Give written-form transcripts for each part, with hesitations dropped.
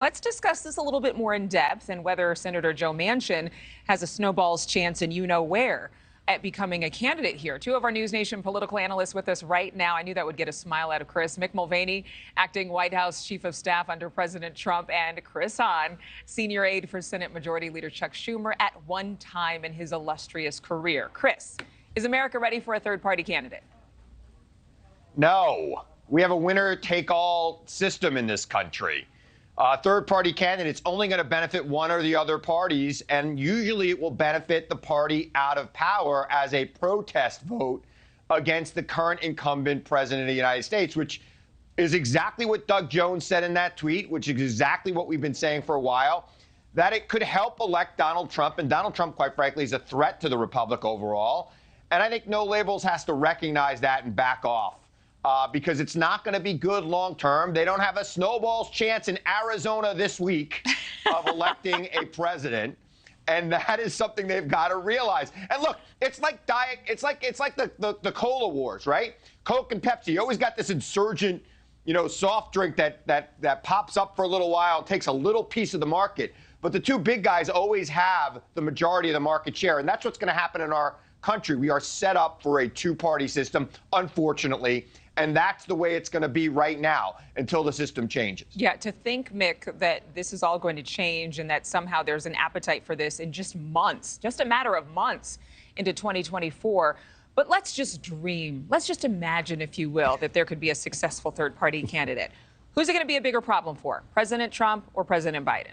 Let's discuss this a little bit more in depth and whether Senator Joe Manchin has a snowball's chance and where at becoming a candidate here. Two of our NewsNation political analysts with us right now. I knew that would get a smile out of Chris. Mick Mulvaney, acting White House Chief of Staff under President Trump, and Chris Hahn, senior aide for Senate Majority Leader Chuck Schumer at one time in his illustrious career. Chris, is America ready for a third-party candidate? No. We have a winner-take-all system in this country. Third-party candidates only going to benefit one or the other parties, and usually it will benefit the party out of power as a protest vote against the current incumbent president of the United States, which is exactly what Doug Jones said in that tweet, which is exactly what we've been saying for a while, that it could help elect Donald Trump. And Donald Trump, quite frankly, is a threat to the Republic overall. And I think No Labels has to recognize that and back off. Because it's not going to be good long term. They don't have a snowball's chance in Arizona this week of electing a president. And that is something they've got to realize. And look, it's like the cola wars, right? Coke and Pepsi. You always got this insurgent, soft drink that pops up for a little while, takes a little piece of the market. But the two big guys always have the majority of the market share. And that's what's going to happen in our country. We are set up for a two-party system, unfortunately. And that's the way it's going to be right now until the system changes. Yeah, to think, Mick, that this is all going to change and that somehow there's an appetite for this in just months, just a matter of months into 2024. But let's just dream. Let's just imagine, if you will, that there could be a successful third-party candidate. Who's it going to be a bigger problem for, President Trump or President Biden?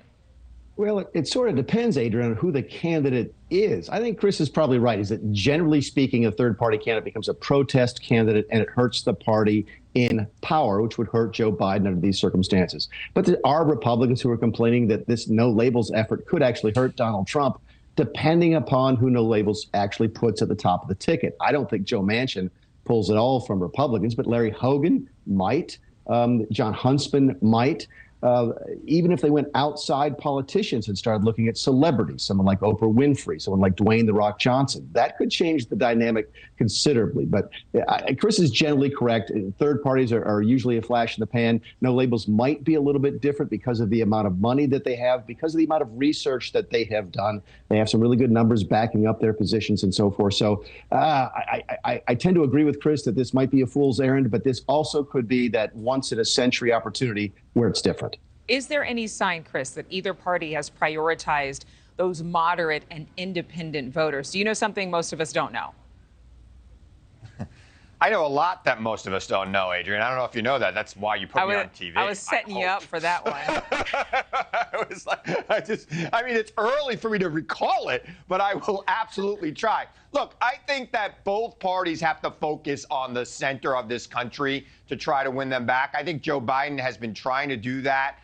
Well, it sort of depends, Adrienne, on who the candidate is. I think Chris is probably right, is that generally speaking, a third-party candidate becomes a protest candidate, and it hurts the party in power, which would hurt Joe Biden under these circumstances. But there are Republicans who are complaining that this No Labels effort could actually hurt Donald Trump, depending upon who No Labels actually puts at the top of the ticket. I don't think Joe Manchin pulls it all from Republicans, but Larry Hogan might. John Huntsman might. Even if they went outside politicians and started looking at celebrities, someone like Oprah Winfrey, someone like Dwayne "The Rock" Johnson, that could change the dynamic considerably. But Chris is generally correct. Third parties are usually a flash in the pan. No Labels might be a little bit different because of the amount of money that they have, because of the amount of research that they have done. They have some really good numbers backing up their positions and so forth. So I tend to agree with Chris that this might be a fool's errand, but this also could be that once-in-a-century opportunity where it's different. Is there any sign, Chris, that either party has prioritized those moderate and independent voters? Do you know something most of us don't know? I know a lot that most of us don't know, Adrienne. I don't know if you know that. That's why you put me on TV. I was setting you up for that one. I mean, it's early for me to recall it, but I will absolutely try. Look, I think that both parties have to focus on the center of this country to try to win them back. I think Joe Biden has been trying to do that,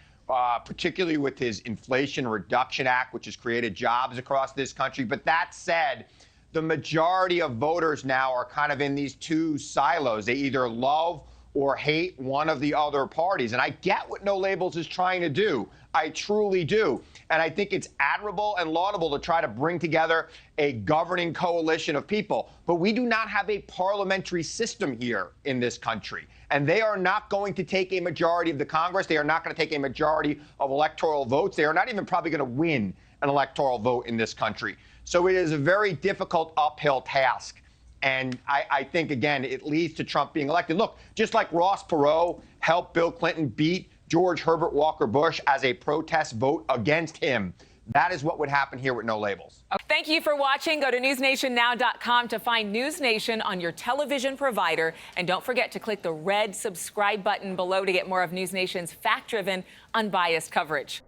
particularly with his Inflation Reduction Act, which has created jobs across this country. But that said, the majority of voters now are kind of in these two silos. They either love or hate one of the other parties. And I get what No Labels is trying to do. I truly do. And I think it's admirable and laudable to try to bring together a governing coalition of people. But we do not have a parliamentary system here in this country. And they are not going to take a majority of the Congress. They are not going to take a majority of electoral votes. They are not even probably going to win an electoral vote in this country. So it is a very difficult uphill task. And I think, again, it leads to Trump being elected. Look, just like Ross Perot helped Bill Clinton beat George Herbert Walker Bush as a protest vote against him, that is what would happen here with No Labels. Thank you for watching. Go to newsnationnow.com to find NewsNation on your television provider. And don't forget to click the red subscribe button below to get more of NewsNation's fact-driven, unbiased coverage.